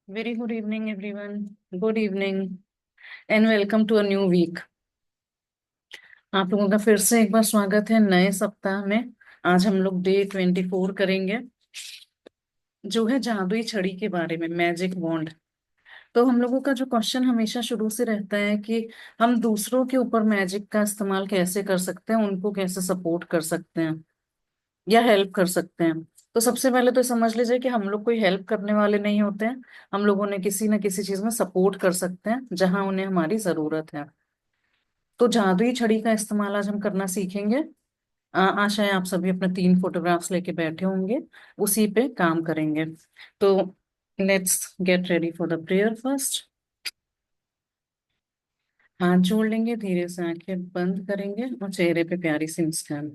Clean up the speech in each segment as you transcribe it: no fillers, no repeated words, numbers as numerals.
Very good evening, everyone. Good evening and welcome to a new week. आप लोगों का फिर से एक बार स्वागत है नए सप्ताह में। आज हम लोग डे 24 करेंगे, जो है जादुई छड़ी के बारे में, मैजिक वॉन्ड। तो हम लोगों का जो क्वेश्चन हमेशा शुरू से रहता है कि हम दूसरों के ऊपर मैजिक का इस्तेमाल कैसे कर सकते हैं, उनको कैसे सपोर्ट कर सकते हैं या हेल्प कर सकते हैं। तो सबसे पहले तो समझ लीजिए कि हम लोग कोई हेल्प करने वाले नहीं होते हैं। हम लोगों ने किसी न किसी चीज में सपोर्ट कर सकते हैं जहां उन्हें हमारी जरूरत है। तो जादुई छड़ी का इस्तेमाल आज हम करना सीखेंगे। आशा है आप सभी अपने 3 फोटोग्राफ्स लेके बैठे होंगे, उसी पे काम करेंगे। तो let's get ready for the prayer first. हाथ जोड़ लेंगे, धीरे से आंखें बंद करेंगे और चेहरे पे प्यारी सी मुस्कान।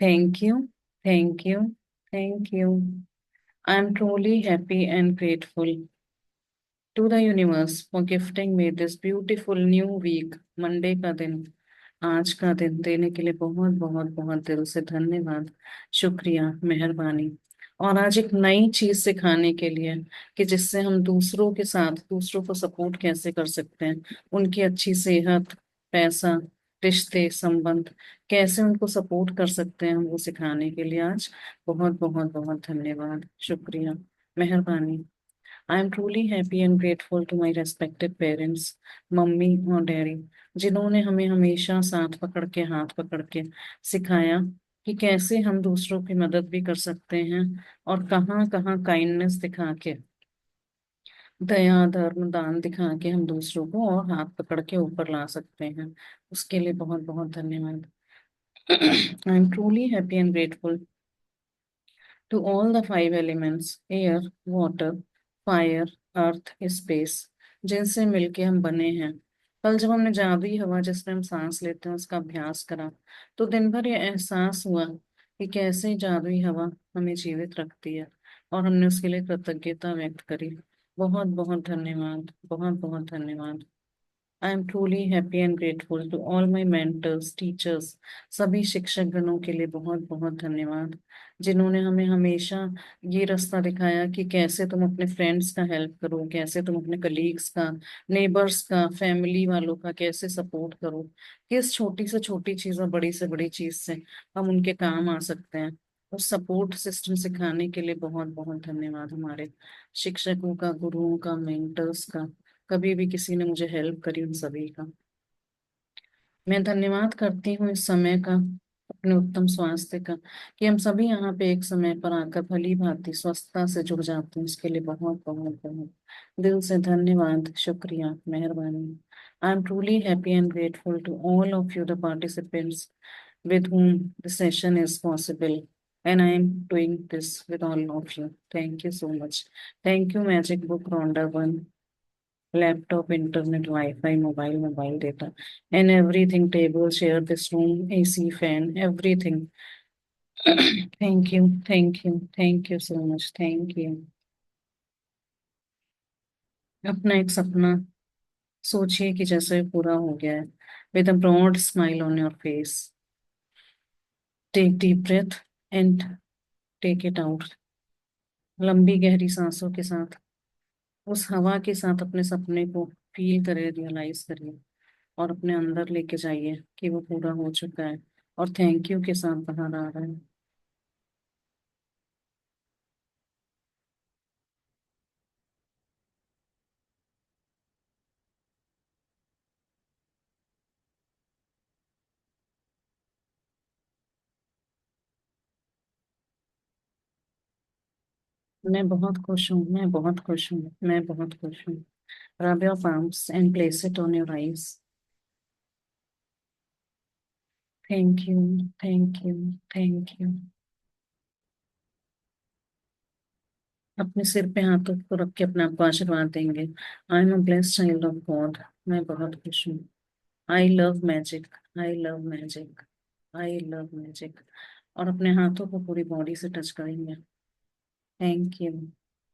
Thank you, thank you, thank you. I am truly happy and grateful to the universe for gifting me this beautiful new week. Monday का दिन, आज का दिन देने के लिए बहुत बहुत बहुत दिल से धन्यवाद, शुक्रिया, मेहरबानी। और आज एक नई चीज सिखाने के लिए कि जिससे हम दूसरों के साथ दूसरों को सपोर्ट कैसे कर सकते हैं, उनकी अच्छी सेहत, पैसा, रिश्ते, संबंध, कैसे उनको सपोर्ट कर सकते हैं, हम वो सिखाने के लिए आज बहुत बहुत बहुत धन्यवाद, शुक्रिया, मेहरबानी। I am truly happy and grateful to my respected parents, mummy और डैडी, जिन्होंने हमें हमेशा साथ पकड़ के, हाथ पकड़ के सिखाया कि कैसे हम दूसरों की मदद भी कर सकते हैं और कहाँ कहाँ काइंडनेस दिखा के, दया, धर्म, दान दिखा के हम दूसरों को और हाथ पकड़ के ऊपर ला सकते हैं। उसके लिए बहुत बहुत धन्यवाद। I am truly happy and grateful to all the 5 elements, air, water, fire, earth, space, जिनसे मिलके हम बने हैं। कल जब हमने जादुई हवा जिसमें हम सांस लेते हैं उसका अभ्यास करा, तो दिन भर ये एहसास हुआ कि कैसे जादुई हवा हमें जीवित रखती है, और हमने उसके लिए कृतज्ञता व्यक्त करी। बहुत बहुत धन्यवाद, बहुत बहुत धन्यवाद। I am truly happy and grateful to all my mentors, teachers, सभी शिक्षक गणों के लिए बहुत बहुत धन्यवाद, जिन्होंने हमें हमेशा ये रास्ता दिखाया कि कैसे तुम अपने फ्रेंड्स का हेल्प करो, कैसे तुम अपने कलीग्स का, नेबर्स का, फैमिली वालों का कैसे सपोर्ट करो, किस छोटी से छोटी चीज और बड़ी से बड़ी चीज से हम उनके काम आ सकते हैं। उस सपोर्ट सिस्टम सिखाने के लिए बहुत बहुत धन्यवाद हमारे शिक्षकों का, गुरुओं का, मेंटर्स का। कभी भी किसी ने मुझे हेल्प करी, उन सभी का मैं धन्यवाद करती हूँ। इस समय का, अपने उत्तम स्वास्थ्य का, कि हम सभी यहाँ पे एक समय पर आकर भली भांति स्वस्थता से जुड़ जाते हैं, इसके लिए बहुत बहुत बहुत दिल से धन्यवाद, शुक्रिया, मेहरबानी। I am truly happy and grateful to all of you the participants with whom the session is possible, and I am doing this with all of you. Thank you so much. Thank you Magic Book Rhonda 1, laptop, internet, Wi-Fi, mobile data, and everything, table, share this room, AC, fan, everything. Thank you, thank you, thank you so much, thank you। अपना एक सपना सोचिए कि जैसे पूरा हो गया है। With a broad smile on your face, take deep breath and take it out। लंबी गहरी सांसों के साथ, उस हवा के साथ अपने सपने को फील करिए, रियलाइज करिए, और अपने अंदर लेके जाइए कि वो पूरा हो चुका है, और थैंक यू के साथ बाहर आ रहा है। मैं बहुत खुश हूँ, मैं बहुत खुश हूँ, मैं बहुत खुश हूँ। Rub your palms and place it on your eyes. Thank you, thank you, thank you। अपने सिर पे हाथों को रख के अपने आप को आशीर्वाद देंगे। I am a blessed child of God. मैं बहुत खुश हूँ। I love magic, I love magic, I love magic. और अपने हाथों को पूरी बॉडी से टच करेंगे। Thank you,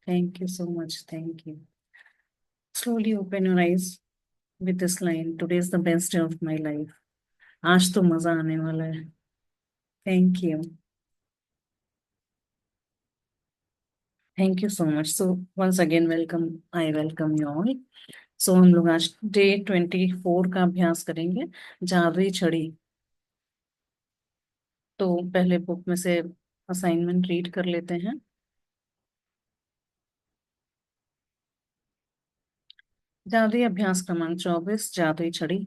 thank you so much, thank you. Slowly open your eyes with this line, today is the best day of my life। आज तो मजा आने वाला है। Thank you, thank you so much. So once again welcome, I welcome you all. So हम लोग आज day 24 का अभ्यास करेंगे, जादुई छड़ी। तो पहले बुक में से असाइनमेंट रीड कर लेते हैं। जादुई अभ्यास क्रमांक 24, जादुई छड़ी।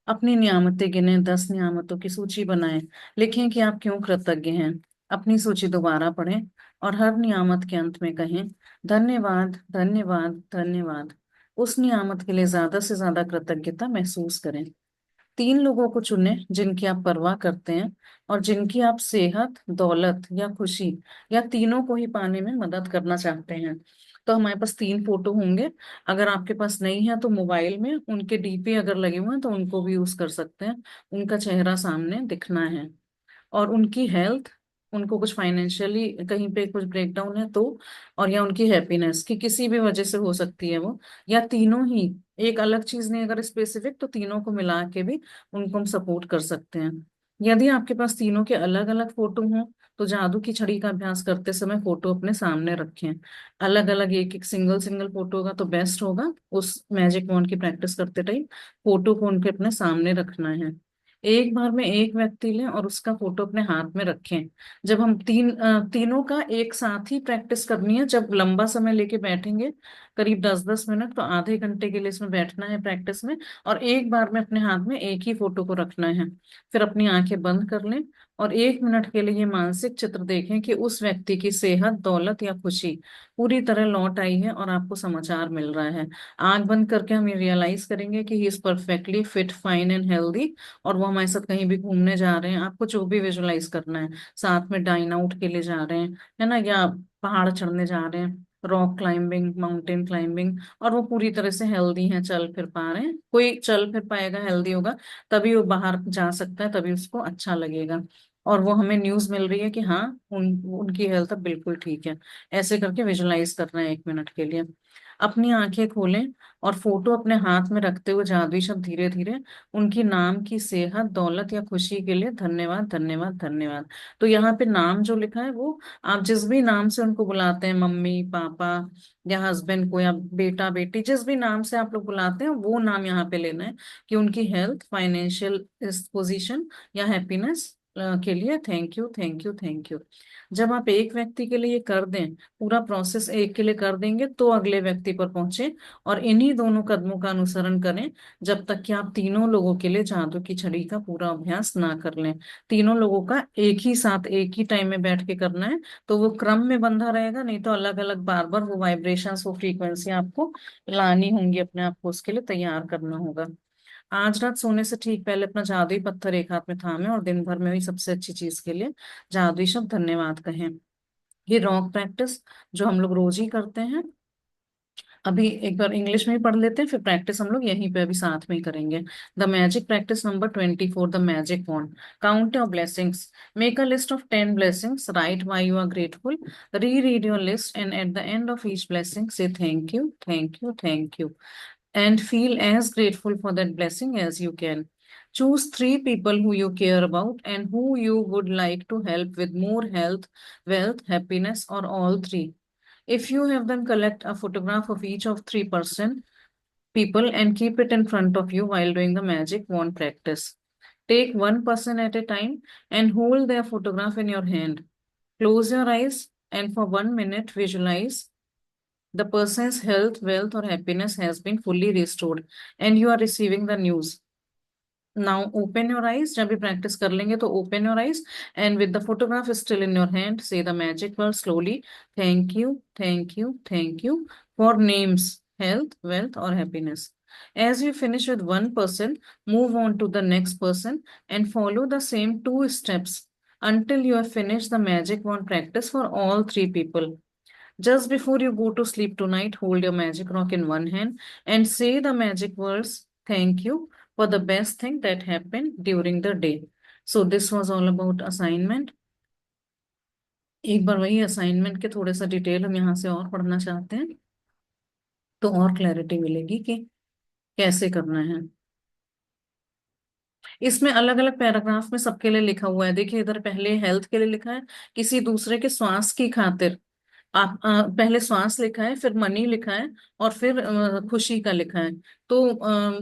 अपनी नियामतें गिने, 10 नियामतों की सूची बनाएं। लिखें कि आप क्यों कृतज्ञ हैं। अपनी सूची दोबारा पढ़ें और हर नियामत के अंत में कहें, धन्यवाद धन्यवाद धन्यवाद। उस नियामत के लिए ज्यादा से ज्यादा कृतज्ञता महसूस करें। 3 लोगों को चुनें जिनकी आप परवाह करते हैं और जिनकी आप सेहत, दौलत या खुशी या तीनों को ही पाने में मदद करना चाहते हैं। तो हमारे पास 3 फोटो होंगे। अगर आपके पास नहीं है तो मोबाइल में उनके डीपी अगर लगे हुए हैं तो उनको भी यूज कर सकते हैं। उनका चेहरा सामने दिखना है। और उनकी हेल्थ, उनको कुछ फाइनेंशियली कहीं पे कुछ ब्रेकडाउन है तो, और या उनकी हैप्पीनेस की किसी भी वजह से हो सकती है वो, या तीनों ही। एक अलग चीज नहीं, अगर स्पेसिफिक तो तीनों को मिला के भी उनको हम सपोर्ट कर सकते हैं। यदि आपके पास तीनों के अलग अलग फोटो हों तो जादू की छड़ी का अभ्यास करते समय फोटो अपने सामने रखें। अलग अलग एक एक सिंगल सिंगल फोटो होगा तो बेस्ट होगा। उस मैजिक वॉन्ड की प्रैक्टिस करते टाइम फोटो को उनके अपने सामने रखना है। एक बार में एक व्यक्ति लें और उसका फोटो अपने हाथ में रखें। जब हम तीनों का एक साथ ही प्रैक्टिस करनी है। जब लंबा समय लेके बैठेंगे, करीब 10-10 मिनट, तो आधे घंटे के लिए इसमें बैठना है प्रैक्टिस में। और एक बार में अपने हाथ में एक ही फोटो को रखना है। फिर अपनी आंखें बंद कर लें और 1 मिनट के लिए ये मानसिक चित्र देखें कि उस व्यक्ति की सेहत, दौलत या खुशी पूरी तरह लौट आई है और आपको समाचार मिल रहा है। आंख बंद करके हम ये रियलाइज करेंगे कि he is perfectly fit, fine and healthy. और वो हमारे साथ कहीं भी घूमने जा रहे हैं, आपको जो भी विजुलाइज करना है, साथ में डाइन आउट के लिए जा रहे हैं, है ना, या पहाड़ चढ़ने जा रहे हैं, रॉक क्लाइंबिंग, माउंटेन क्लाइंबिंग, और वो पूरी तरह से हेल्दी हैं, चल फिर पा रहे हैं। कोई चल फिर पाएगा, हेल्दी होगा, तभी वो बाहर जा सकता है, तभी उसको अच्छा लगेगा। और वो हमें न्यूज मिल रही है कि हाँ, उनकी हेल्थ अब बिल्कुल ठीक है। ऐसे करके विजुलाइज करना है 1 मिनट के लिए। अपनी आंखें खोलें और फोटो अपने हाथ में रखते हुए जादुई शब्द धीरे धीरे उनकी नाम की सेहत, दौलत या खुशी के लिए धन्यवाद धन्यवाद धन्यवाद। तो यहाँ पे नाम जो लिखा है वो, आप जिस भी नाम से उनको बुलाते हैं, मम्मी पापा या हस्बैंड को या बेटा बेटी, जिस भी नाम से आप लोग बुलाते हैं वो नाम यहाँ पे लेना है। कि उनकी हेल्थ, फाइनेंशियल पोजीशन या हैप्पीनेस के लिए thank you thank you thank you. जब आप एक व्यक्ति के लिए ये कर दें, पूरा प्रोसेस एक के लिए कर देंगे, तो अगले व्यक्ति पर पहुंचे और इन्हीं दोनों कदमों का अनुसरण करें जब तक कि आप तीनों लोगों के लिए जादू की छड़ी का पूरा अभ्यास ना कर लें। तीनों लोगों का एक ही साथ एक ही टाइम में बैठ के करना है। तो वो क्रम में बंधा रहेगा, नहीं तो अलग अलग बार बार वो वाइब्रेशंस, वो फ्रीक्वेंसी आपको लानी होंगी, अपने आप को उसके लिए तैयार करना होगा। आज रात सोने से ठीक पहले अपना जादुई पत्थर एक हाथ में थामें और दिन भर में हुई सबसे अच्छी चीज के लिए जादुई शब्द धन्यवाद कहें। ये रॉक प्रैक्टिस जो हम लोग रोज ही करते हैं, अभी एक बार इंग्लिश में ही पढ़ लेते हैं, फिर प्रैक्टिस हम लोग यहीं पे अभी साथ में ही करेंगे। The magic practice number 24, the magic wand. Count your blessings. Make a list of 10 blessings, write why you are grateful, reread your list and at the end of each blessing say thank you thank you thank you, and feel as grateful for that blessing as you can. Choose 3 people who you care about and who you would like to help with more health, wealth, happiness, or all three. If you have them, collect a photograph of each of 3% people and keep it in front of you while doing the magic wand practice. Take one person at a time and hold their photograph in your hand. Close your eyes and for 1 minute visualize the person's health, wealth, or happiness has been fully restored and you are receiving the news. Now open your eyes. जब भी practice कर लेंगे तो open your eyes and with the photograph still in your hand, say the magic word slowly. Thank you, thank you, thank you for names, health, wealth, or happiness. As you finish with one person, move on to the next person and follow the same 2 steps until you have finished the magic wand practice for all 3 people. Just before you go to sleep tonight, hold your magic rock in one hand and say the magic words, thank you for the best thing that happened during the day. So this was all about assignment. एक बार वही assignment के थोड़े सा detail हम यहाँ से और पढ़ना चाहते हैं, तो और क्लैरिटी मिलेगी कि कैसे करना है। इसमें अलग अलग पैराग्राफ में सबके लिए लिखा हुआ है। देखिए इधर पहले हेल्थ के लिए लिखा है, किसी दूसरे के स्वास्थ्य की खातिर, आप पहले श्वास लिखा है, फिर मनी लिखा है, और फिर खुशी का लिखा है। तो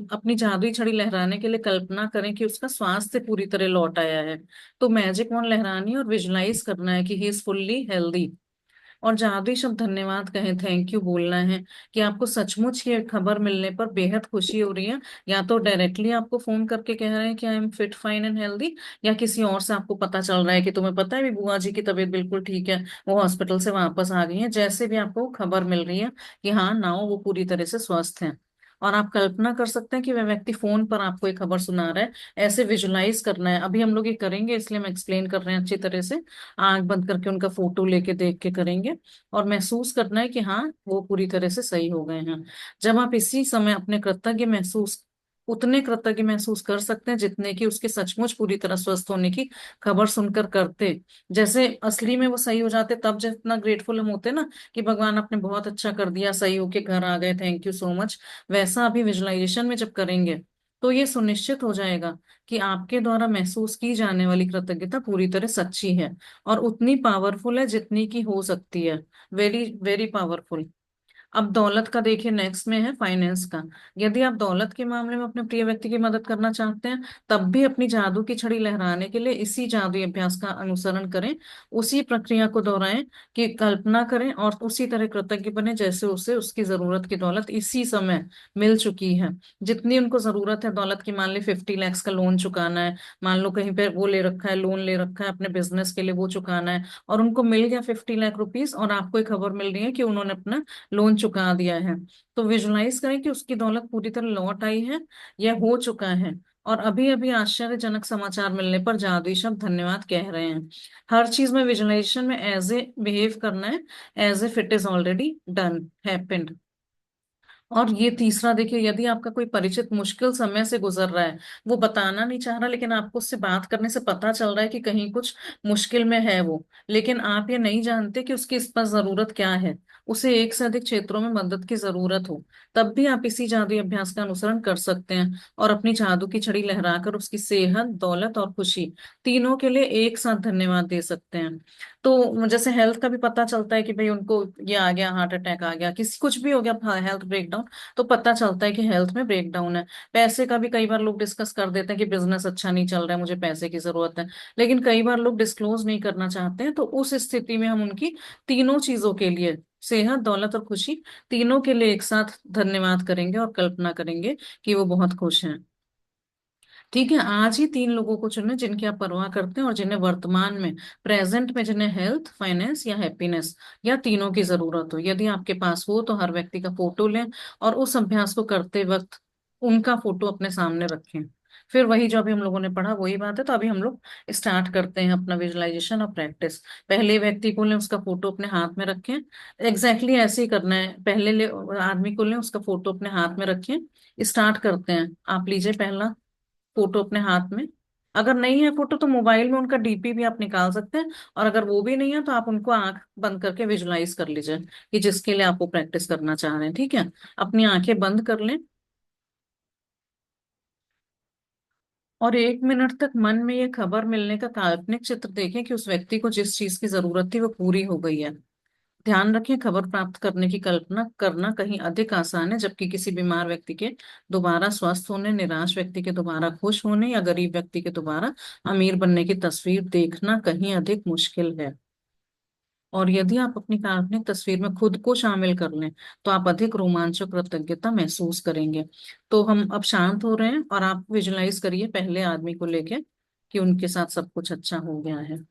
अपनी जादुई छड़ी लहराने के लिए कल्पना करें कि उसका स्वास्थ्य पूरी तरह लौट आया है। तो मैजिक वॉन्ड लहरानी है और विजुलाइज करना है कि ही इज फुल्ली हेल्दी। और जादुई शब्द धन्यवाद कहें, थैंक यू बोलना है कि आपको सचमुच ये खबर मिलने पर बेहद खुशी हो रही है। या तो डायरेक्टली आपको फोन करके कह रहे हैं कि I am fit fine and healthy, या किसी और से आपको पता चल रहा है कि तुम्हें पता है भी बुआ जी की तबीयत बिल्कुल ठीक है, वो हॉस्पिटल से वापस आ गई है। जैसे भी आपको खबर मिल रही है कि हाँ नाउ वो पूरी तरह से स्वस्थ है। और आप कल्पना कर सकते हैं कि वह व्यक्ति फोन पर आपको एक खबर सुना रहा है। ऐसे विजुलाइज करना है। अभी हम लोग ये करेंगे, इसलिए हम एक्सप्लेन कर रहे हैं अच्छी तरह से। आंख बंद करके उनका फोटो लेके देख के करेंगे। और महसूस करना है कि हाँ वो पूरी तरह से सही हो गए हैं। जब आप इसी समय अपने कृतज्ञ महसूस उतने कृतज्ञ महसूस कर सकते हैं जितने कि उसके सचमुच पूरी तरह स्वस्थ होने की खबर सुनकर करते। जैसे असली में वो सही हो जाते तब जितना ग्रेटफुल हम होते ना, कि भगवान आपने बहुत अच्छा कर दिया, सही होके घर आ गए, थैंक यू सो मच। वैसा अभी विजुअलाइजेशन में जब करेंगे तो ये सुनिश्चित हो जाएगा कि आपके द्वारा महसूस की जाने वाली कृतज्ञता पूरी तरह सच्ची है, और उतनी पावरफुल है जितनी की हो सकती है। Very very powerful. अब दौलत का देखिए, नेक्स्ट में है फाइनेंस का। यदि आप दौलत के मामले में अपने प्रिय व्यक्ति की मदद करना चाहते हैं, तब भी अपनी जादू की छड़ी लहराने के लिए इसी जादुई अभ्यास का अनुसरण करें। उसी प्रक्रिया को दोहराएं कि कल्पना करें और उसी तरह कृतज्ञ बने जैसे उसे उसकी जरूरत की दौलत इसी समय मिल चुकी है। जितनी उनको जरूरत है दौलत की, मान ली 50 लाख का लोन चुकाना है, मान लो कहीं पे वो ले रखा है, लोन ले रखा है अपने बिजनेस के लिए, वो चुकाना है, और उनको मिल गया 50 लाख रुपीज, और आपको एक खबर मिल रही है कि उन्होंने अपना लोन चुका दिया है। तो विजुलाइज करें कि उसकी दौलत पूरी तरह लौट आई है, यह हो चुका है। और अभी अभी आश्चर्यजनक समाचार मिलने पर जादुई शब्द धन्यवाद कह रहे हैं। हर चीज में विजुलाइजेशन में एज ए बिहेव करना है, as if it is already done happened. और ये तीसरा देखिए, यदि आपका कोई परिचित मुश्किल समय से गुजर रहा है, वो बताना नहीं चाह रहा, लेकिन आपको उससे बात करने से पता चल रहा है कि कहीं कुछ मुश्किल में है वो, लेकिन आप ये नहीं जानते कि उसकी इस पर जरूरत क्या है, उसे एक से अधिक क्षेत्रों में मदद की जरूरत हो, तब भी आप इसी जादुई अभ्यास का अनुसरण कर सकते हैं। और अपनी जादू की छड़ी लहराकर उसकी सेहत, दौलत और खुशी, तीनों के लिए एक साथ धन्यवाद दे सकते हैं। तो जैसे हेल्थ का भी पता चलता है कि भाई उनको ये आ गया, हार्ट अटैक आ गया, किसी कुछ भी हो गया, हेल्थ ब्रेकडाउन, तो पता चलता है कि हेल्थ में ब्रेकडाउन है। पैसे का भी कई बार लोग डिस्कस कर देते हैं कि बिजनेस अच्छा नहीं चल रहा है, मुझे पैसे की जरूरत है, लेकिन कई बार लोग डिस्क्लोज नहीं करना चाहते हैं। तो उस स्थिति में हम उनकी तीनों चीजों के लिए, सेहत, दौलत और खुशी, तीनों के लिए एक साथ धन्यवाद करेंगे और कल्पना करेंगे कि वो बहुत खुश हैं। ठीक है, आज ही तीन लोगों को चुनें जिनकी आप परवाह करते हैं और जिन्हें वर्तमान में, प्रेजेंट में, जिन्हें हेल्थ, फाइनेंस या हैप्पीनेस या तीनों की जरूरत हो। यदि आपके पास हो तो हर व्यक्ति का फोटो लें और उस अभ्यास को करते वक्त उनका फोटो अपने सामने रखें। फिर वही जो अभी हम लोगों ने पढ़ा वही बात है। तो अभी हम लोग स्टार्ट करते हैं अपना विजुअलाइजेशन और प्रैक्टिस। पहले व्यक्ति को लें, उसका फोटो अपने हाथ में रखें। एग्जैक्टली ऐसे ही करना है, पहले ले आदमी को लें, उसका फोटो अपने हाथ में रखें। स्टार्ट करते हैं। आप लीजिए पहला फोटो अपने हाथ में। अगर नहीं है फोटो तो मोबाइल में उनका डीपी भी आप निकाल सकते हैं। और अगर वो भी नहीं है तो आप उनको आंख बंद करके विजुलाइज कर लीजिए कि जिसके लिए आपको प्रैक्टिस करना चाह रहे हैं। ठीक है, अपनी आंखें बंद कर लें और 1 मिनट तक मन में ये खबर मिलने का काल्पनिक चित्र देखें कि उस व्यक्ति को जिस चीज की जरूरत थी वो पूरी हो गई है। ध्यान रखें, खबर प्राप्त करने की कल्पना करना कहीं अधिक आसान है, जबकि किसी बीमार व्यक्ति के दोबारा स्वस्थ होने, निराश व्यक्ति के दोबारा खुश होने या गरीब व्यक्ति के दोबारा अमीर बनने की तस्वीर देखना कहीं अधिक मुश्किल है। और यदि आप अपनी काल्पनिक तस्वीर में खुद को शामिल कर लें तो आप अधिक रोमांचक कृतज्ञता महसूस करेंगे। तो हम अब शांत हो रहे हैं और आप विजुलाइज करिए पहले आदमी को लेके कि उनके साथ सब कुछ अच्छा हो गया है।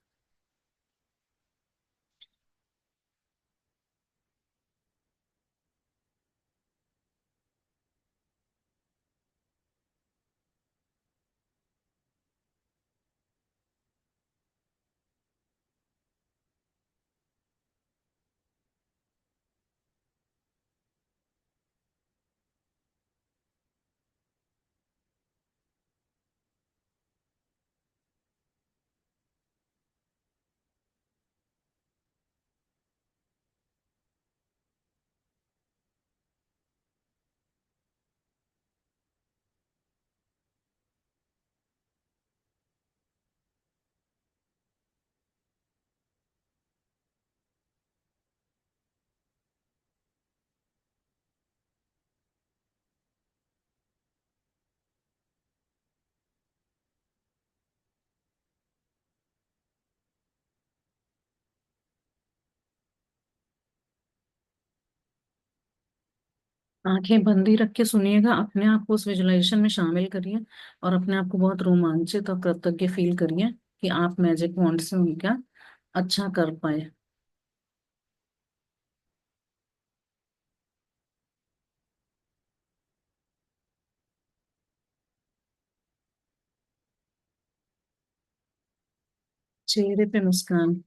आंखें बंद ही रख के सुनिएगा, अपने आप को उस विजुअलाइजेशन में शामिल करिए और अपने आप को बहुत रोमांचित और कृतज्ञ फील करिए कि आप मैजिक वॉन्ड से उनका अच्छा कर पाए। चेहरे पे मुस्कान।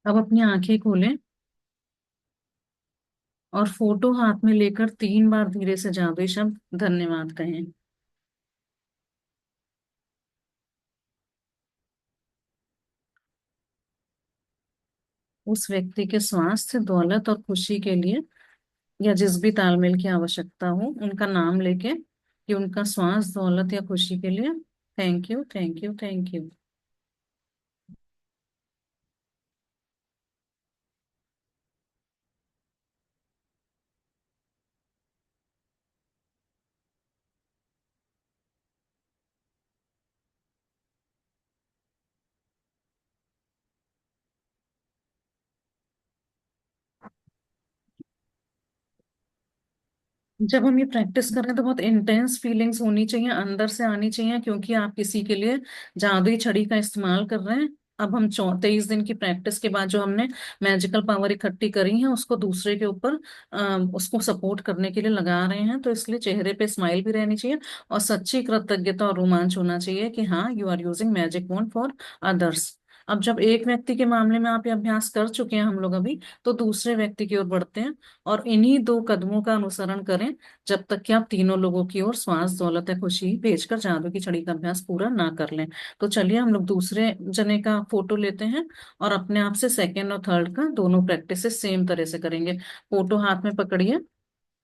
अब अपनी आंखें खोलें और फोटो हाथ में लेकर 3 बार धीरे से जादुई शब्द धन्यवाद कहें। उस व्यक्ति के स्वास्थ्य, दौलत और खुशी के लिए, या जिस भी तालमेल की आवश्यकता हो, उनका नाम लेके कि उनका स्वास्थ्य, दौलत या खुशी के लिए thank you, thank you, thank you. जब हम ये प्रैक्टिस कर रहे हैं तो बहुत इंटेंस फीलिंग्स होनी चाहिए, अंदर से आनी चाहिए, क्योंकि आप किसी के लिए जादुई छड़ी का इस्तेमाल कर रहे हैं। अब हम 23 दिन की प्रैक्टिस के बाद जो हमने मैजिकल पावर इकट्ठी करी है उसको दूसरे के ऊपर उसको सपोर्ट करने के लिए लगा रहे हैं, तो इसलिए चेहरे पे स्माइल भी रहनी चाहिए और सच्ची कृतज्ञता और रोमांच होना चाहिए कि हाँ, you are using magic wand for others. अब जब एक व्यक्ति के मामले में आप ये अभ्यास कर चुके हैं हम लोग अभी, तो दूसरे व्यक्ति की ओर बढ़ते हैं और इन्हीं 2 कदमों का अनुसरण करें जब तक कि आप तीनों लोगों की ओर श्वास, दौलत या खुशी भेजकर जादू की छड़ी का अभ्यास पूरा ना कर लें। तो चलिए हम लोग दूसरे जने का फोटो लेते हैं और अपने आप से सेकेंड और थर्ड का दोनों प्रैक्टिस सेम तरह से करेंगे। फोटो हाथ में पकड़िए,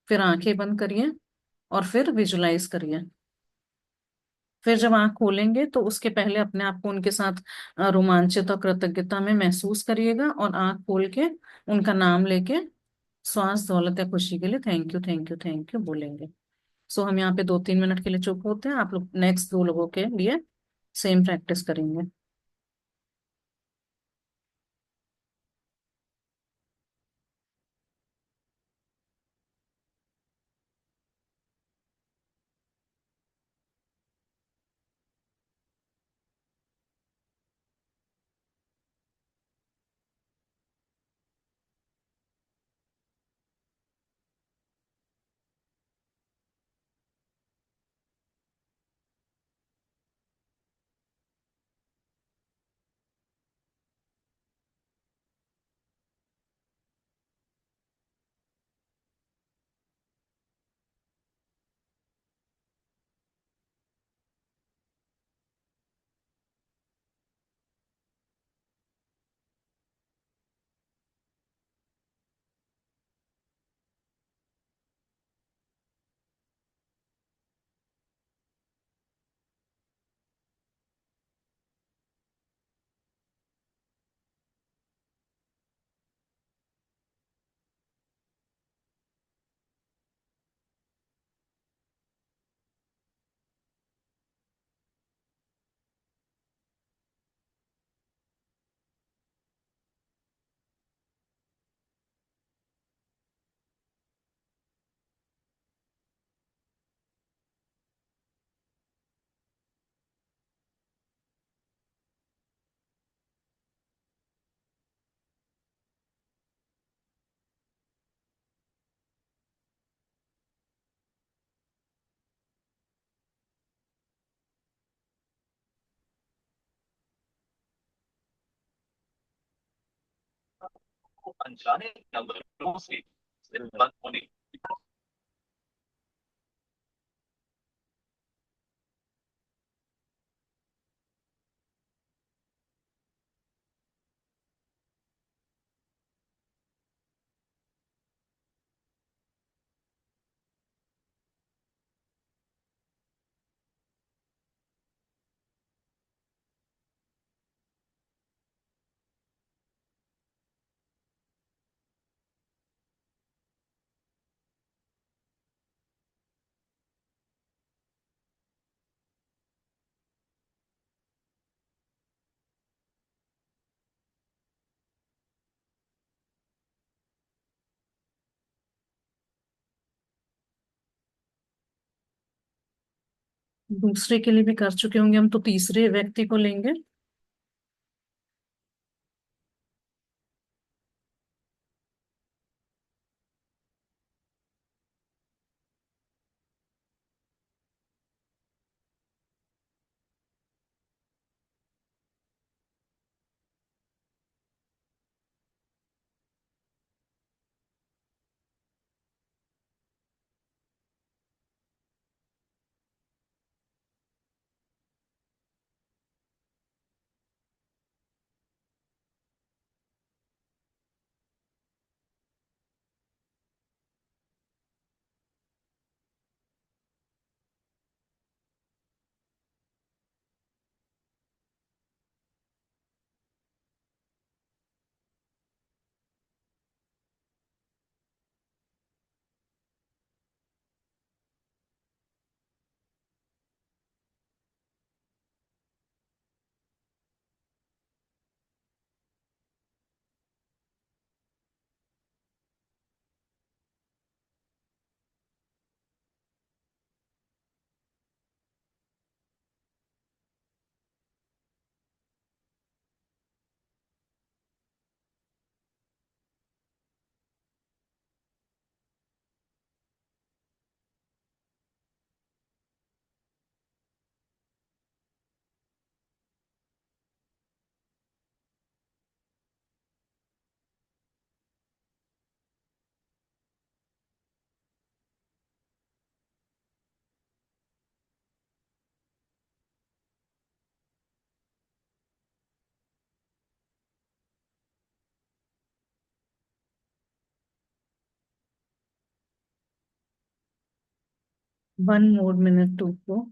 फिर आंखें बंद करिए और फिर विजुलाइज करिए। फिर जब आंख खोलेंगे तो उसके पहले अपने आप को उनके साथ रोमांचित और कृतज्ञता में महसूस करिएगा और आंख खोल के उनका नाम लेके स्वास्थ्य, दौलत या खुशी के लिए thank you, thank you, thank you बोलेंगे। सो हम यहाँ पे 2-3 मिनट के लिए चुप होते हैं, आप लोग नेक्स्ट 2 लोगों के लिए सेम प्रैक्टिस करेंगे। दूसरे के लिए भी कर चुके होंगे हम, तो तीसरे व्यक्ति को लेंगे। 1 more minute to go.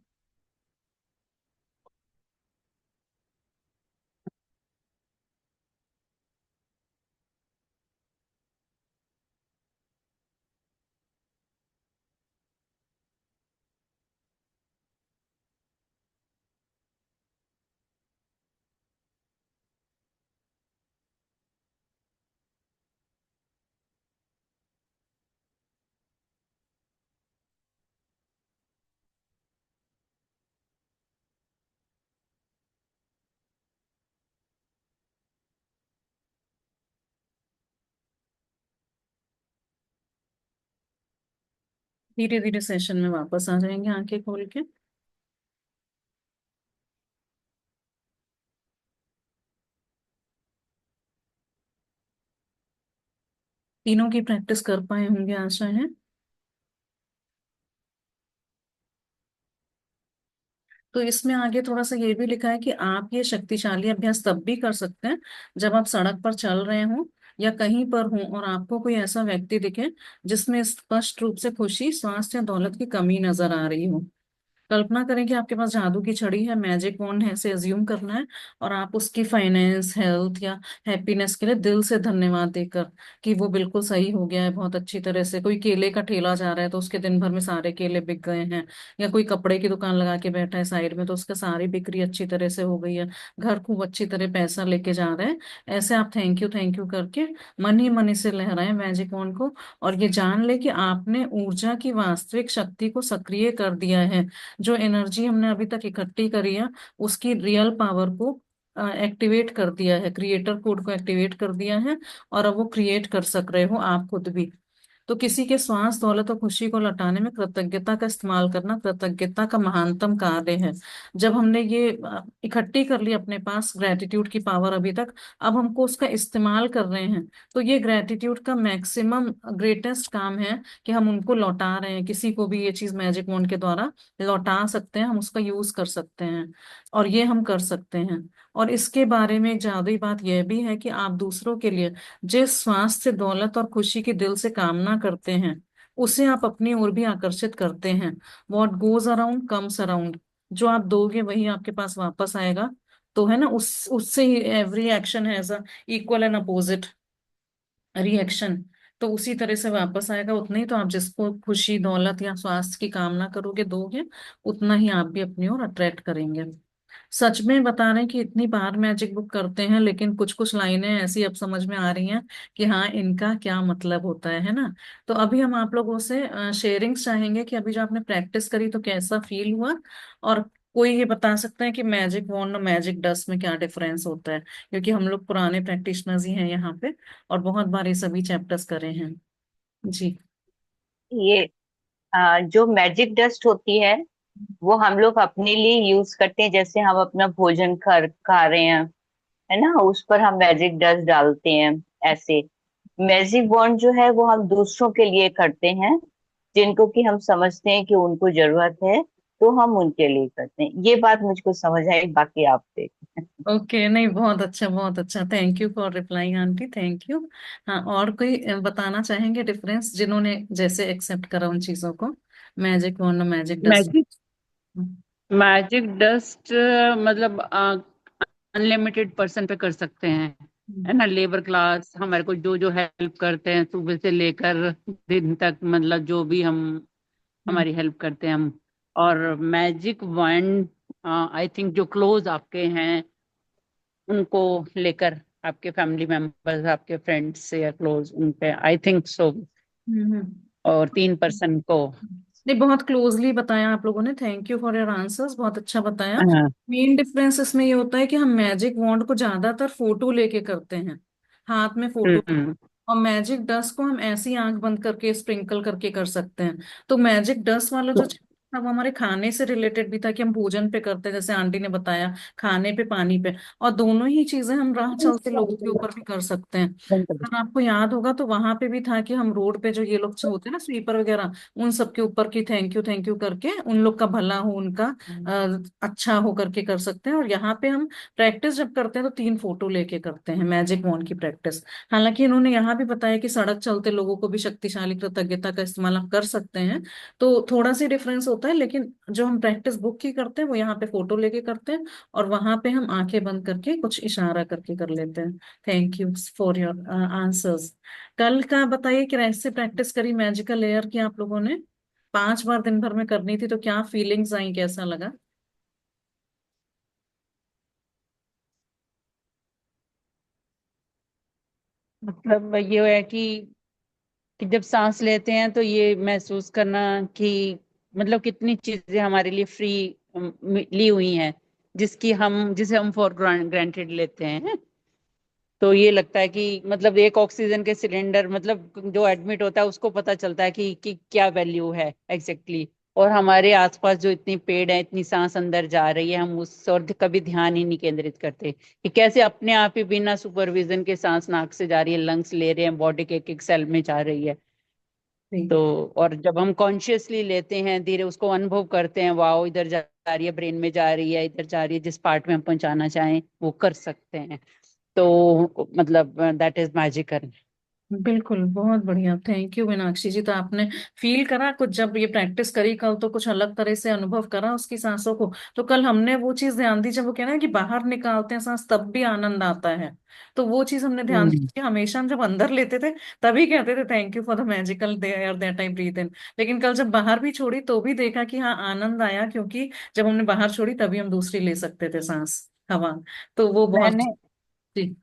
धीरे धीरे सेशन में वापस आ जाएंगे आंखें खोल के। तीनों की प्रैक्टिस कर पाए होंगे, आशा है। तो इसमें आगे थोड़ा सा ये भी लिखा है कि आप ये शक्तिशाली अभ्यास तब भी कर सकते हैं जब आप सड़क पर चल रहे हो या कहीं पर हो और आपको कोई ऐसा व्यक्ति दिखे जिसमें स्पष्ट रूप से खुशी, स्वास्थ्य या दौलत की कमी नजर आ रही हो। कल्पना करें कि आपके पास जादू की छड़ी है, मैजिक वॉन्ड है, ऐसे अज्यूम करना है। और आप उसकी फाइनेंस, हेल्थ या हैप्पीनेस के लिए दिल से धन्यवाद देकर कि वो बिल्कुल सही हो गया है बहुत अच्छी तरह से। कोई केले का ठेला जा रहा है तो उसके दिन भर में सारे केले बिक गए हैं, या कोई कपड़े की दुकान लगा के बैठा है साइड में तो उसका सारी बिक्री अच्छी तरह से हो गई है, घर खूब अच्छी तरह पैसा लेके जा रहे हैं। ऐसे आप थैंक यू करके मन ही मन से लहराएं मैजिक वॉन्ड को, और ये जान ले कि आपने ऊर्जा की वास्तविक शक्ति को सक्रिय कर दिया है। जो एनर्जी हमने अभी तक इकट्ठी करी है उसकी रियल पावर को एक्टिवेट कर दिया है, क्रिएटर कोड को एक्टिवेट कर दिया है। और अब वो क्रिएट कर सक रहे हो आप खुद भी। तो किसी के स्वास्थ्य, दौलत और खुशी को लौटाने में कृतज्ञता का इस्तेमाल करना कृतज्ञता का महानतम कार्य है। जब हमने ये इकट्ठी कर ली अपने पास ग्रेटिट्यूड की पावर अभी तक, अब हमको उसका इस्तेमाल कर रहे हैं। तो ये ग्रेटिट्यूड का मैक्सिमम ग्रेटेस्ट काम है कि हम उनको लौटा रहे हैं। किसी को भी ये चीज मैजिक वॉन्ड के द्वारा लौटा सकते हैं, हम उसका यूज कर सकते हैं। और ये हम कर सकते हैं। और इसके बारे में एक जादुई बात यह भी है कि आप दूसरों के लिए जिस स्वास्थ्य, दौलत और खुशी की दिल से कामना करते हैं उसे आप अपनी ओर भी आकर्षित करते हैं। What goes around comes around. जो आप दोगे वही आपके पास वापस आएगा। तो है ना, उस उससे ही every action has a equal and opposite reaction. तो उसी तरह से वापस आएगा उतना ही। तो आप जिसको खुशी, दौलत या स्वास्थ्य की कामना करोगे, दोगे, उतना ही आप भी अपनी ओर अट्रैक्ट करेंगे। सच में बता रहे हैं कि इतनी बार मैजिक बुक करते हैं, लेकिन कुछ कुछ लाइनें ऐसी अब समझ में आ रही हैं कि हाँ इनका क्या मतलब होता है ना। तो अभी हम आप लोगों से शेयरिंग्स चाहेंगे कि अभी जो आपने प्रैक्टिस करी तो कैसा फील हुआ, और कोई ये बता सकता है कि मैजिक वॉन्ड और मैजिक डस्ट में क्या डिफरेंस होता है, क्योंकि हम लोग पुराने प्रैक्टिशनर्स ही हैं यहाँ पे और बहुत बार ये सभी चैप्टर्स करे हैं। जी। ये जो मैजिक डस्ट होती है वो हम लोग अपने लिए यूज करते हैं, जैसे हम अपना भोजन खा रहे हैं, है ना, उस पर हम मैजिक डस्ट डालते हैं ऐसे। मैजिक बॉन्ड जो है वो हम दूसरों के लिए करते हैं, जिनको कि हम समझते हैं कि उनको जरूरत है, तो हम उनके लिए करते हैं। ये बात मुझको समझ आई, बाकी आप देख। ओके, नहीं बहुत अच्छा बहुत अच्छा, thank you for replying aunty, thank you. हाँ, और कोई बताना चाहेंगे डिफरेंस जिन्होंने जैसे एक्सेप्ट करा उन चीजों को, मैजिक वॉन्ड और magic dust. Magic magic dust मतलब अनलिमिटेड पर्सन पे कर सकते हैं, है ना। लेबर क्लास हमारे को जो जो हेल्प करते हैं सुबह से लेकर दिन तक, मतलब जो भी हम हमारी हेल्प करते हैं हम। और मैजिक वॉन्ड आई थिंक जो क्लोज आपके हैं उनको लेकर, आपके फैमिली मेंबर्स, आपके फ्रेंड्स से या क्लोज उन पे, आई थिंक सो। हम्म। और 3 पर्सन को। नहीं, बहुत क्लोजली बताया आप लोगों ने, thank you for your answers, बहुत अच्छा बताया। हाँ। मेन डिफरेंस इसमें ये होता है कि हम मैजिक वॉन्ड को ज्यादातर फोटो लेके करते हैं, हाथ में फोटो, हम्म। और मैजिक डस्ट को हम ऐसी आंख बंद करके स्प्रिंकल करके कर सकते हैं। तो मैजिक डस्ट वाला जो था वो हमारे खाने से रिलेटेड भी था कि हम भोजन पे करते हैं, जैसे आंटी ने बताया, खाने पे पानी पे, और दोनों ही चीजें हम राह चलते लोगों के ऊपर भी कर सकते हैं। अगर आपको याद होगा तो वहां पे भी था कि हम रोड पे जो ये लोग होते हैं ना स्वीपर वगैरह, उन सबके ऊपर की थैंक यू करके उन लोग का भला हो, उनका अच्छा हो करके कर सकते हैं। और यहाँ पे हम प्रैक्टिस जब करते हैं तो 3 फोटो लेके करते हैं मैजिक वॉन्ड की प्रैक्टिस। हालांकि इन्होंने यहाँ भी बताया कि सड़क चलते लोगों को भी शक्तिशाली कृतज्ञता का इस्तेमाल हम कर सकते हैं, तो थोड़ा सी डिफरेंस होता है। लेकिन जो हम प्रैक्टिस बुक की करते हैं वो यहाँ पे फोटो लेके करते हैं, और वहां पे हम आंखें बंद करके कुछ इशारा करके कर लेते हैं। Thank you for your answers. कल का बताइए कि कैसे प्रैक्टिस करी मैजिकल लेयर की आप लोगों ने, 5 बार दिन भर में करनी थी तो क्या फीलिंग्स आई, कैसा लगा? मतलब ये है कि जब सांस लेते हैं तो ये महसूस करना कि मतलब कितनी चीजें हमारे लिए फ्री ली हुई हैं, जिसे हम फॉर ग्रांटेड लेते हैं। तो ये लगता है कि मतलब एक ऑक्सीजन के सिलेंडर, मतलब जो एडमिट होता है उसको पता चलता है कि क्या वैल्यू है एग्जैक्टली। और हमारे आसपास जो इतनी पेड़ है, इतनी सांस अंदर जा रही है, हम उस और कभी ध्यान ही नहीं केंद्रित करते कि कैसे अपने आप ही बिना सुपरविजन के सांस नाक से जा रही है, लंग्स ले रहे हैं, बॉडी के एक एक सेल में जा रही है। जी। तो और जब हम कॉन्शियसली लेते हैं, धीरे उसको अनुभव करते हैं, वाओ इधर जा रही है, ब्रेन में जा रही है, इधर जा रही है, जिस पार्ट में हम पहुंचाना चाहें वो कर सकते हैं। तो मतलब दैट इज मैजिकल। बिल्कुल, बहुत बढ़िया, थैंक यू मीनाक्षी जी। तो आपने फील करा कुछ जब ये प्रैक्टिस करी कल, तो कुछ अलग तरह से अनुभव करा उसकी सांसों को? तो कल हमने वो चीज ध्यान दी, जब वो कहना है कि बाहर निकालते हैं सांस तब भी आनंद आता है, तो वो चीज हमने ध्यान दी हम्म। कि हमेशा हम जब अंदर लेते थे तभी कहते थे thank you for the magical air that I breathe in, लेकिन कल जब बाहर भी छोड़ी तो भी देखा कि हाँ आनंद आया, क्योंकि जब हमने बाहर छोड़ी तभी हम दूसरी ले सकते थे सांस, हवा। तो वो बहुत। मैंने जी।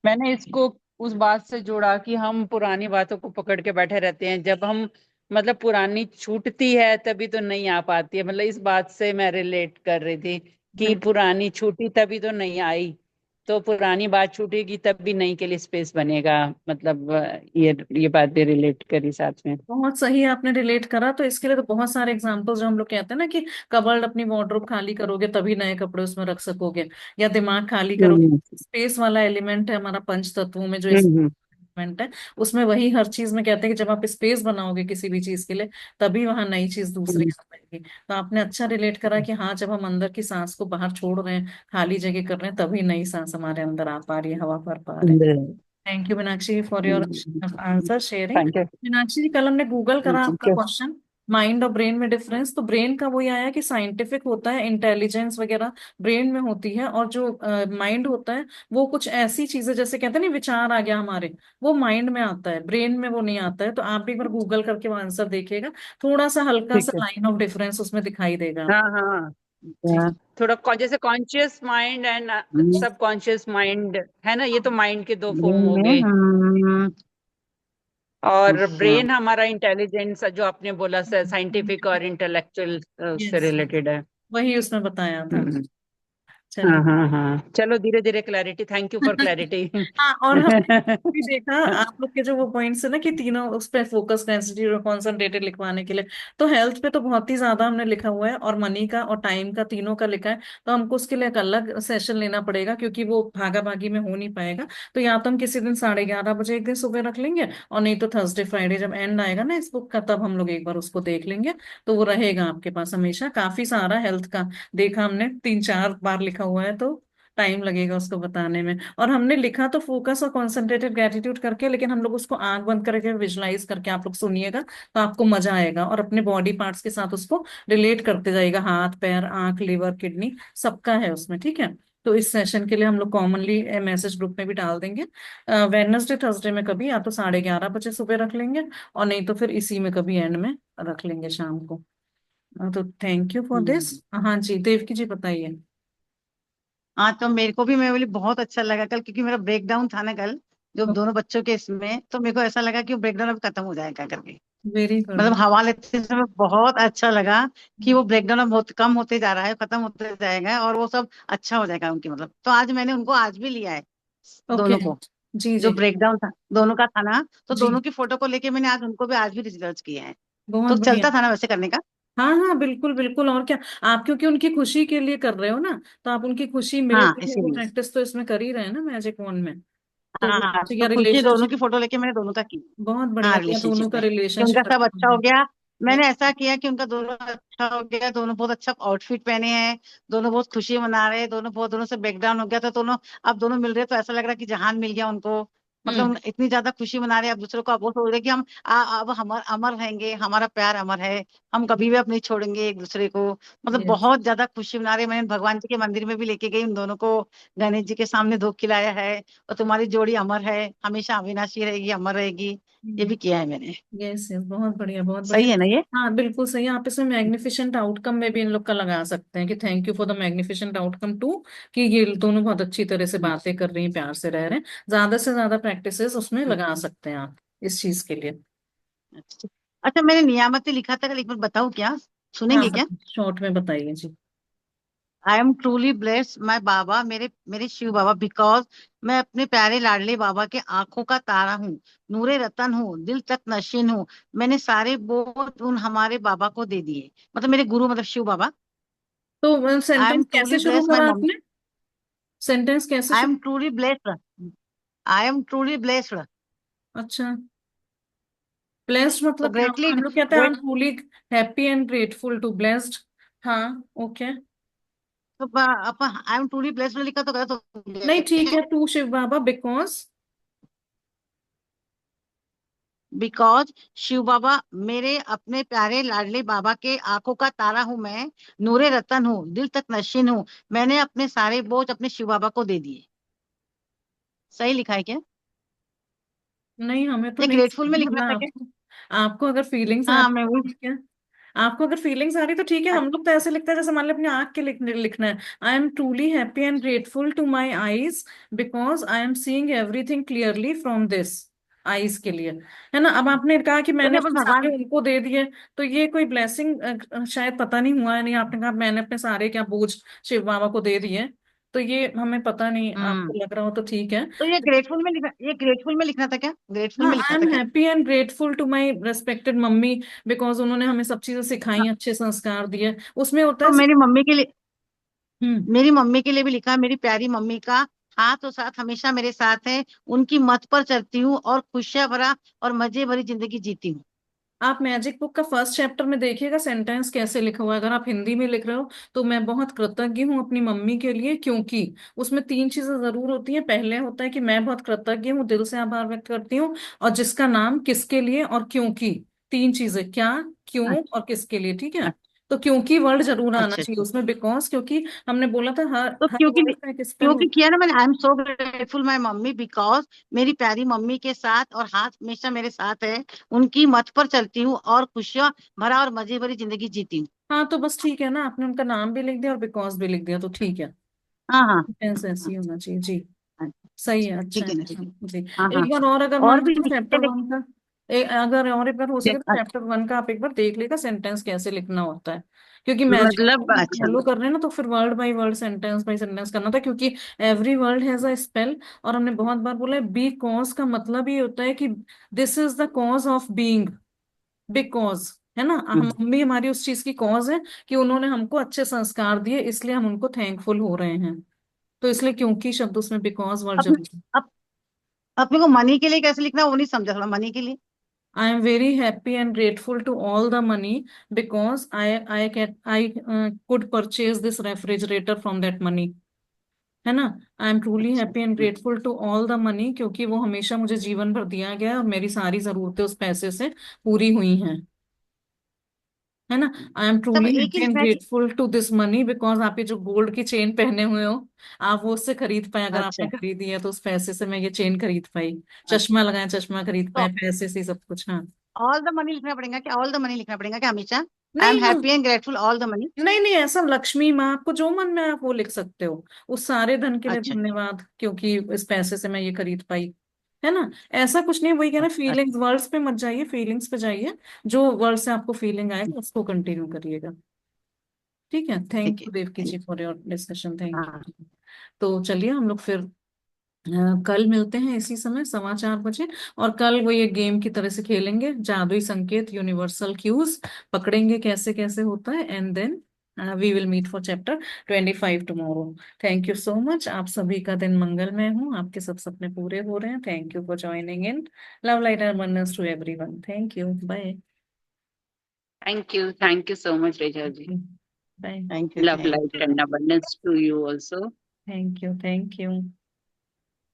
मैंने इसको उस बात से जोड़ा कि हम पुरानी बातों को पकड़ के बैठे रहते हैं। जब हम मतलब पुरानी छूटती है तभी तो नहीं आ पाती है, मतलब इस बात से मैं रिलेट कर रही थी कि बिल्कुल, पुरानी छूटी तभी तो नहीं आई। तो पुरानी बात छूटेगी तब भी नई के लिए स्पेस बनेगा। मतलब ये बात भी रिलेट करी साथ में। बहुत सही आपने रिलेट करा। तो इसके लिए तो बहुत सारे एग्जांपल्स जो हम लोग कहते हैं ना कि कबर्ड, अपनी वार्डरोब खाली करोगे तभी नए कपड़े उसमें रख सकोगे, या दिमाग खाली करोगे। हम्म। स्पेस वाला एलिमेंट है हमारा पंच तत्वों में जो हम्म। एलिमेंट है, उसमें वही हर चीज में कहते हैं कि जब आप स्पेस बनाओगे किसी भी चीज के लिए तभी वहां नई चीज दूसरी हम्म। आ पाएगी। तो आपने अच्छा रिलेट करा कि हाँ जब हम अंदर की सांस को बाहर छोड़ रहे हैं, खाली जगह कर रहे हैं, तभी नई सांस हमारे अंदर आ पा रही है, हवा भर पा रहे हैं। Thank you Meenakshi for your answer sharing. Thank you. Meenakshi ji, कल हमने गूगल करा थैंक आपका यू। क्वेश्चन, माइंड और ब्रेन में डिफरेंस, तो ब्रेन का वही आया कि साइंटिफिक होता है, इंटेलिजेंस वगैरह ब्रेन में होती है, और जो माइंड होता है वो कुछ ऐसी चीजें जैसे कहते हैं ना विचार आ गया हमारे, वो माइंड में आता है, ब्रेन में वो नहीं आता है। तो आप भी एक बार गूगल करके वो आंसर देखिएगा, थोड़ा सा हल्का सा ठीक है। लाइन ऑफ डिफरेंस उसमें दिखाई देगा। हाँ हाँ। जी थोड़ा जैसे कॉन्शियस माइंड एंड हम्म, सब कॉन्शियस माइंड है ना, ये तो माइंड के दो फॉर्म ब्रेन हो में गए। और अच्छा। ब्रेन हमारा इंटेलिजेंस जो आपने बोला साइंटिफिक और इंटेलेक्चुअल से यस, रिलेटेड है। वही उसमें बताया था। हम्म, हाँ चलिए। हाँ हाँ, चलो धीरे धीरे clarity, thank you for clarity. हाँ, और हमने भी देखा आप लोग के जो वो पॉइंट्स है ना कि तीनों उस पे फोकस कंसंट्रेटेड और कॉन्सेंट्रेटेड लिखवाने के लिए, तो हेल्थ पे तो बहुत ही ज्यादा हमने लिखा हुआ है, और मनी का और टाइम का तीनों का लिखा है। तो हमको उसके लिए एक अलग सेशन लेना पड़ेगा, क्योंकि वो भागा भागी में हो नहीं पाएगा। तो या तो हम किसी दिन 11:30 बजे एक दिन सुबह रख लेंगे, और नहीं तो थर्सडे फ्राइडे जब एंड आएगा ना इस बुक का, तब हम लोग एक बार उसको देख लेंगे। तो वो रहेगा आपके पास हमेशा। काफी सारा हेल्थ का देखा हमने, 3-4 बार लिखा हुआ है, तो टाइम लगेगा उसको बताने में। और हमने लिखा तो फोकस और कॉन्सेंट्रेटेड ग्रेटिट्यूड करके, लेकिन हम लोग उसको आंख बंद करके विजुलाइज करके आप लोग सुनिएगा, तो आपको मजा आएगा, और अपने बॉडी पार्ट्स के साथ उसको रिलेट करते जाइएगा। हाथ, पैर, आंख, लिवर, किडनी, सबका है उसमें, ठीक है। तो इस सेशन के लिए हम लोग कॉमनली मैसेज ग्रुप में भी डाल देंगे। वेडनेसडे थर्सडे में कभी या तो 11:30 बजे सुबह रख लेंगे, और नहीं तो फिर इसी में कभी एंड में रख लेंगे शाम को। तो थैंक यू फॉर दिस। हम्म। हाँ जी, देवकी जी बताइए। हाँ तो मेरे को भी, मैं बोली बहुत अच्छा लगा कल, क्योंकि मेरा ब्रेक डाउन था ना कल, जो दोनों बच्चों के इसमें, तो मेरे को ऐसा लगा कि वो ब्रेक डाउन अब खत्म हो जाएगा करके। Very good. मतलब हवा लेते समय बहुत अच्छा लगा कि वो ब्रेक डाउन अब बहुत कम होते जा रहा है, खत्म होते जाएगा, और वो सब अच्छा हो जाएगा उनकी। मतलब तो आज मैंने उनको आज भी लिया है, ओके। दोनों को। जी जो जी ब्रेक डाउन था दोनों का था ना, तो जी। दोनों की फोटो को लेके मैंने आज उनको भी आज भी रिसर्च किया है। बहुत तो बढ़िया। चलता था ना वैसे करने का। हाँ हाँ, बिल्कुल बिल्कुल, और क्या। आप क्योंकि उनकी खुशी के लिए कर रहे हो ना, तो आप उनकी खुशी मिले हाँ दिले वो इसीलिए। प्रैक्टिस तो इसमें कर ही रहे हैं ना मैजिक वन में। तो वो हाँ बच्चे तो का खुशी दोनों रिलेशनशिप की फोटो लेके मैंने दोनों का की। बहुत बढ़िया हाँ हुआ, दोनों रिलेशनशिप का में कि उनका रिलेशनशिप सब अच्छा अच्छा हो है। गया। Yes, मैंने ऐसा किया कि उनका दोनों अच्छा हो गया, दोनों बहुत अच्छा आउटफिट पहने हैं, दोनों बहुत खुशी मना रहे हैं, दोनों से ब्रेकडाउन हो गया था, दोनों अब दोनों मिल रहे हैं, तो ऐसा लग रहा है कि जहान मिल गया उनको। मतलब हम्म। इतनी ज्यादा खुशी मना रहे हैं अब दूसरे को, अब वो सोच रहे हैं कि हम अब हम अमर रहेंगे, हमारा प्यार अमर है, हम कभी भी अब नहीं छोड़ेंगे एक दूसरे को। मतलब यस। बहुत ज्यादा खुशी मना रहे हैं। मैंने भगवान जी के मंदिर में भी लेके गई उन दोनों को, गणेश जी के सामने धूप खिलाया है, और तुम्हारी जोड़ी अमर है, हमेशा अविनाशी रहेगी, अमर रहेगी, ये भी किया है मैंने। यस यस, बहुत बढ़िया बहुत बढ़िया। सही है ना ये? हाँ बिल्कुल सही है। आप इसमें मैग्निफिसेंट आउटकम में भी इन लोग का लगा सकते हैं कि thank you for the magnificent outcome too, कि ये दोनों बहुत अच्छी तरह से बातें कर रही हैं, प्यार से रह रहे हैं। ज्यादा से ज्यादा प्रैक्टिसेस उसमें लगा सकते हैं आप इस चीज के लिए। अच्छा अच्छा, मैंने नियामतें लिखा था कल, एक बार बताऊं क्या? हाँ, सुनेंगे क्या? शॉर्ट में बताइए जी। I am truly blessed my Baba, मेरे मेरे शिव बाबा, बिकॉज मैं अपने प्यारे लाडले बाबा के आंखों का तारा हूँ, नूरे रतन हूँ, दिल तक नशीन हूँ। मैंने सारे बोझ उन हमारे बाबा को दे दिए, मतलब मेरे गुरु, मतलब शिव बाबा। तो आई एम सेंटेंस कैसे ट्रूली शुरू ब्लेस्ड माय करा मम्मी। आपने? सेंटेंस कैसे आई एम शुरू? Truly blessed. I am truly blessed. अच्छा, ब्लेस्ड तो मतलब क्या हुआ? ग्रेटली हम लोग कहते हैं I am great. Truly happy and grateful to blessed. हाँ, ओके। तो आई एम ट्रूली ब्लेस्ड में लिखा तो गलत हो नहीं ठीक गया। है, to Shiv Baba because. Because Shiv Baba मेरे अपने प्यारे लाडले बाबा के आंखों का तारा हूं मैं, नूरे रतन हूँ, दिल तक नशीन हूँ। मैंने अपने सारे बोझ अपने शिव बाबा को दे दिए। सही लिखा है क्या? नहीं, हमें तो ये नहीं ग्रेटफुल में सही लिखना बोला था क्या? आपको। आपको अगर फीलिंग्स आ हाँ रही मैं तो वो। ठीक है। आपको अगर फीलिंग्स आ रही तो ठीक है। हम लोग तो ऐसे लिखते हैं जैसे मान लो अपनी आंख के लिखने लिखना है। I am truly happy and grateful to my eyes, because I am seeing everything clearly from this eyes के लिए। है ना? अब आपने कहा कि तो मैंने ये अपन अपने भगवान। सारे उनको दे दिए, तो ये कोई ब्लेसिंग शायद पता नहीं हुआ है। नहीं, आपने कहा मैंने अपने सारे क्या बोझ शिव बाबा को दे दिए, तो ये हमें पता नहीं, हम्म। आपको लग रहा हो तो ठीक है। तो ये ग्रेटफुल में लिखना था क्या? ग्रेटफुल हाँ, में आई लिखना एम था क्या? Happy and grateful to my respected mummy, because उन्होंने हमें सब चीजें सिखाई, हाँ, अच्छे संस्कार दिए। उसमें होता तो है हम्म। मेरी मम्मी के लिए भी लिखा, मेरी प्यारी मम्मी का हाथ और साथ हमेशा मेरे साथ है, उनकी मत पर चलती हूँ और खुशियां भरा और मजे भरी जिंदगी जीती हूँ। आप मैजिक बुक का फर्स्ट चैप्टर में देखिएगा सेंटेंस कैसे लिखा हुआ है। अगर आप हिंदी में लिख रहे हो तो मैं बहुत कृतज्ञ हूँ अपनी मम्मी के लिए, क्योंकि उसमें 3 चीजें जरूर होती हैं। पहले होता है कि मैं बहुत कृतज्ञ हूँ, दिल से आभार व्यक्त करती हूँ, और जिसका नाम, किसके लिए और क्योंकि। 3 चीजें, क्या, क्यों अच्छा और किसके लिए, ठीक है। अच्छा तो क्योंकि वर्ड जरूर आना अच्छा चाहिए अच्छा। उसमें, बिकॉज क्योंकि हमने बोला था हर तो हर क्योंकि वर्ड का एक स्पेल क्योंकि होता किया ना मैंने, I am so grateful my mummy, because मेरी प्यारी मम्मी के साथ और हाथ हमेशा मेरे साथ है, उनकी मत पर चलती हूँ और खुशियां भरा और मजे भरी जिंदगी जीती हूँ। हाँ तो बस ठीक है ना, आपने उनका नाम भी लिख दिया और बिकॉज भी लिख दिया तो ठीक है। हाँ हाँ सेंटेंस ऐसे ही होना चाहिए जी। सही है, अच्छा ठीक है, है ना, ठीक अच्छा है। जी। हाँ हाँ। एक बार और अगर मन और हो भी तो चैप्टर लिखते वन का, अगर और एक बार हो सके तो लिखते चैप्टर वन का आप एक बार देख लेगा सेंटेंस कैसे लिखना होता है, क्योंकि मैजिक मतलब अच्छा। फॉलो कर रहे हैं ना, तो फिर word by word sentence by sentence करना था, क्योंकि every word has a spell. और हमने बहुत बार बोला है बी कॉज का मतलब ये होता है कि this is the cause of being, because, है ना, हम मम्मी हमारी उस चीज की कॉज है कि उन्होंने हमको अच्छे संस्कार दिए, इसलिए हम उनको थैंकफुल हो रहे हैं। तो इसलिए क्योंकि शब्द उसमें बिकॉज वर्ड अपने जरूरी है। अप, अपने को मनी के लिए कैसे लिखना, वो नहीं समझा थोड़ा, मनी के लिए। I am very happy and grateful to all the money because I could purchase this refrigerator from that money, है ना। आई एम ट्रूली अच्छा। Happy and grateful to all the money, क्योंकि वो हमेशा मुझे जीवन भर दिया गया है और मेरी सारी जरूरतें उस पैसे से पूरी हुई हैं, है ना। आई एम सब ट्रूली एक ही हैप्पी एंड लिखना है कि? Grateful to this money because आप ये जो गोल्ड की चेन पहने हुए हो, आप वो उससे खरीद पाए, अगर अच्छा आपने खरीदी है तो उस पैसे से मैं ये चेन खरीद पाई, अच्छा। चश्मा लगाया चश्मा खरीद तो पाए पैसे से ही सब कुछ। हाँ, ऑल द मनी लिखना पड़ेगा क्या, ऑल द मनी लिखना पड़ेगा क्या हमेशा? आई एम नहीं हम, happy and grateful all the money. नहीं नहीं ऐसा लक्ष्मी माँ, आपको जो मन में आए आप वो लिख सकते हो, उस सारे धन के लिए अच्छा धन्यवाद क्योंकि इस पैसे से मैं ये खरीद पाई, है ना। ऐसा कुछ नहीं, वही कहना, अच्छा। फीलिंग्स, वर्ड्स पे मत जाइए, फीलिंग्स पे जाइए, जो वर्ड से आपको फीलिंग आएगा उसको कंटिन्यू करिएगा। ठीक है, ठीक थैंक है, you Devki thank ji for your discussion, thank हाँ। यू। तो चलिए हम लोग फिर कल मिलते हैं इसी समय 4:15 बजे, और कल वो ये गेम की तरह से खेलेंगे, जादुई संकेत, यूनिवर्सल क्यूज पकड़ेंगे कैसे कैसे होता है, and then we will meet for chapter 25 tomorrow. Thank you so much, आप सभी का दिन मंगलमय हो, आपके सब सपने पूरे हो रहे हैं। Thank you for joining in. Love light and abundance to everyone, thank you, bye. Thank you so much Reza ji. Bye. Thank you, love thank light you. And abundance to you also. Thank you, thank you.